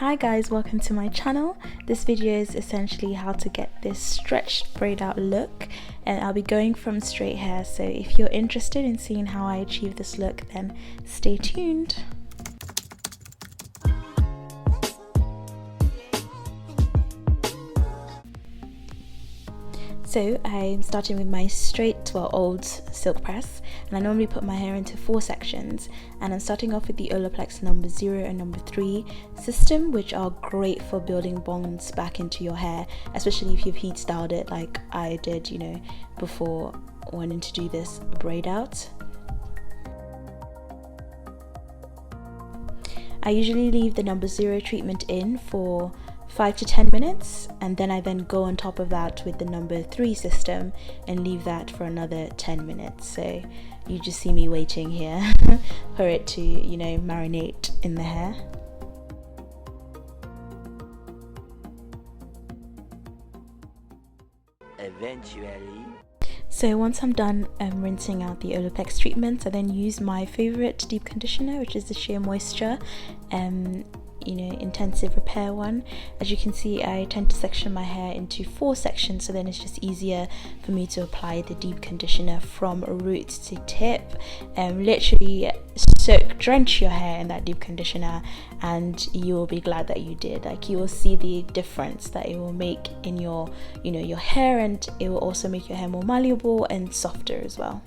Hi guys, welcome to my channel. This video is essentially how to get this stretched braid out look, and I'll be going from straight hair, so if you're interested in seeing how I achieve this look, then stay tuned. So I'm starting with my old silk press, and I normally put my hair into 4 sections, and I'm starting off with the Olaplex number 0 and number 3 system, which are great for building bonds back into your hair, especially if you've heat styled it like I did, before wanting to do this braid out. I usually leave the number 0 treatment in for 5 to 10 minutes, and then I go on top of that with the number 3 system and leave that for another 10 minutes. So you just see me waiting here for it to, marinate in the hair. Eventually. So once I'm done rinsing out the Olaplex treatment, I then use my favorite deep conditioner, which is the Sheer Moisture intensive repair one. As you can see, I tend to section my hair into 4 sections, so then it's just easier for me to apply the deep conditioner from root to tip. Literally drench your hair in that deep conditioner and you will be glad that you did. Like, you will see the difference that it will make in your your hair, and it will also make your hair more malleable and softer as well.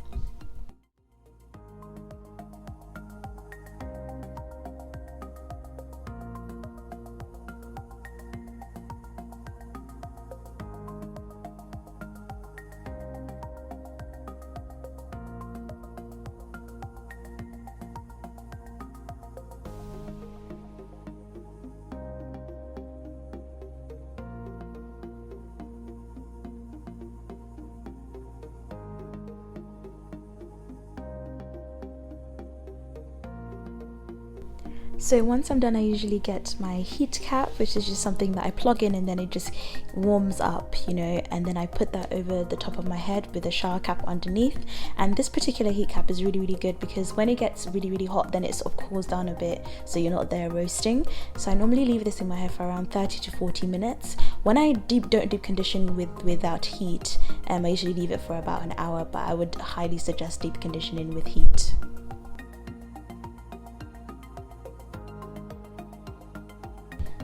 So once I'm done, I usually get my heat cap, which is just something that I plug in and then it just warms up, and then I put that over the top of my head with a shower cap underneath. And this particular heat cap is really good because when it gets really hot, then it sort of cools down a bit, so you're not there roasting. So I normally leave this in my hair for around 30 to 40 minutes. When I don't deep condition without heat, I usually leave it for about an hour, but I would highly suggest deep conditioning with heat.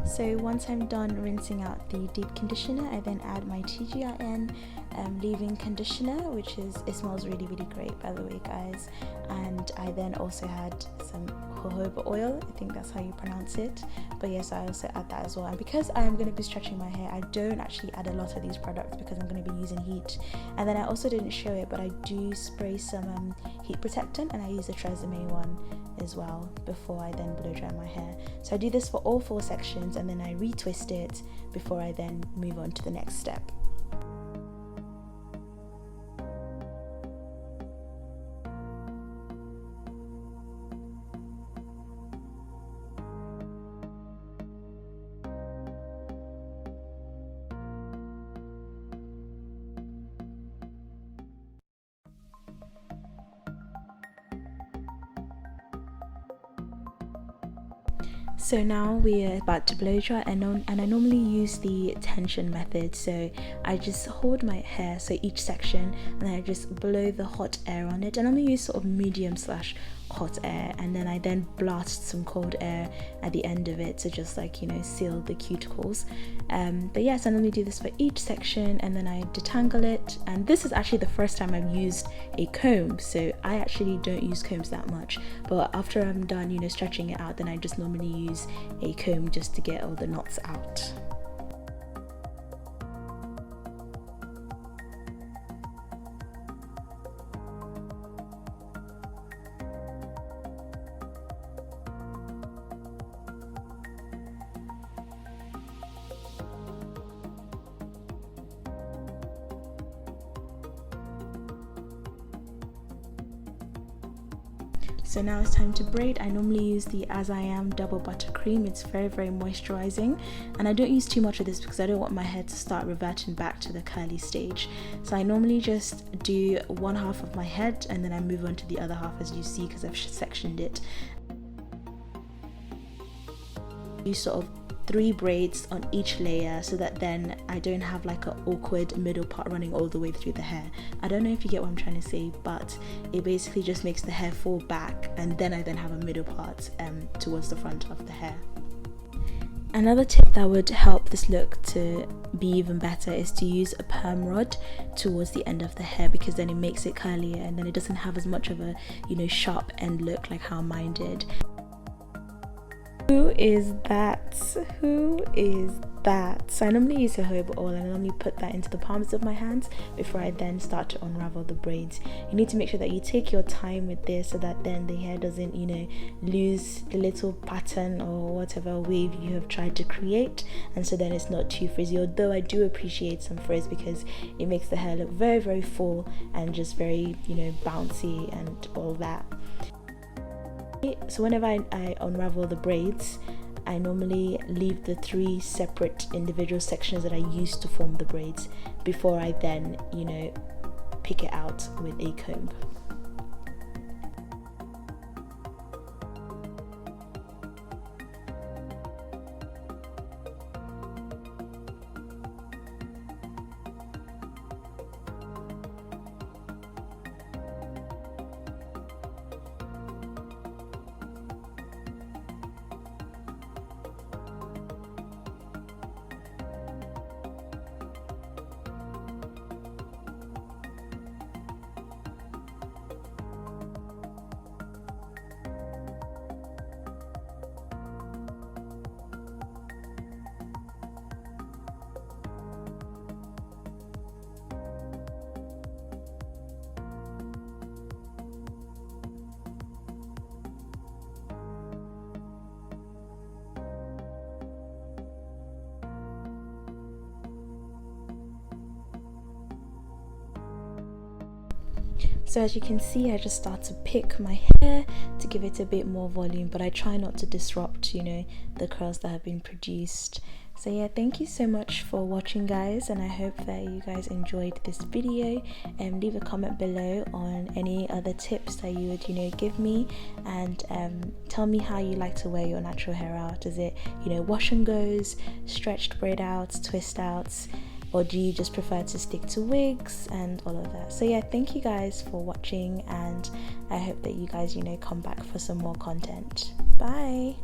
So once I'm done rinsing out the deep conditioner, I then add my TGIN leave-in conditioner, it smells really great, by the way, guys. And I then also had some jojoba oil, I think that's how you pronounce it, but yes, I also add that as well. And because I'm going to be stretching my hair, I don't actually add a lot of these products because I'm going to be using heat. And then I also didn't show it, but I do spray some heat protectant, and I use the Tresemme one as well before I then blow dry my hair. So I do this for all 4 sections, and then I retwist it before I then move on to the next step. So now we are about to blow dry, and I normally use the tension method. So I just hold my hair, so each section, and then I just blow the hot air on it, and I'm gonna use sort of medium / hot air, and then I blast some cold air at the end of it to just seal the cuticles. But yes, I normally do this for each section, and then I detangle it. And this is actually the first time I've used a comb, so I actually don't use combs that much, but after I'm done stretching it out, then I just normally use a comb just to get all the knots out. So now it's time to braid. I normally use the As I Am double buttercream. It's very moisturizing, and I don't use too much of this because I don't want my hair to start reverting back to the curly stage. So I normally just do one half of my head, and then I move on to the other half, as you see, because I've sectioned it. You sort of 3 braids on each layer, so that then I don't have like an awkward middle part running all the way through the hair. I don't know if you get what I'm trying to say, but it basically just makes the hair fall back, and then I have a middle part towards the front of the hair. Another tip that would help this look to be even better is to use a perm rod towards the end of the hair, because then it makes it curlier and then it doesn't have as much of a, sharp end look like how mine did. Who is that? Who is that? So I normally use a hobo oil, and I normally put that into the palms of my hands before I then start to unravel the braids. You need to make sure that you take your time with this, so that then the hair doesn't, lose the little pattern or whatever wave you have tried to create, and so then it's not too frizzy. Although I do appreciate some frizz, because it makes the hair look very, very full and just very, bouncy and all that. So whenever I unravel the braids, I normally leave the 3 separate individual sections that I used to form the braids before I then, pick it out with a comb. So as you can see, I just start to pick my hair to give it a bit more volume, but I try not to disrupt, the curls that have been produced. So yeah, thank you so much for watching, guys, and I hope that you guys enjoyed this video. Leave a comment below on any other tips that you would give me, and tell me how you like to wear your natural hair out. Is it wash and goes, stretched braid outs, twist outs, or do you just prefer to stick to wigs and all of that? So yeah, thank you guys for watching, and I hope that you guys come back for some more content. Bye.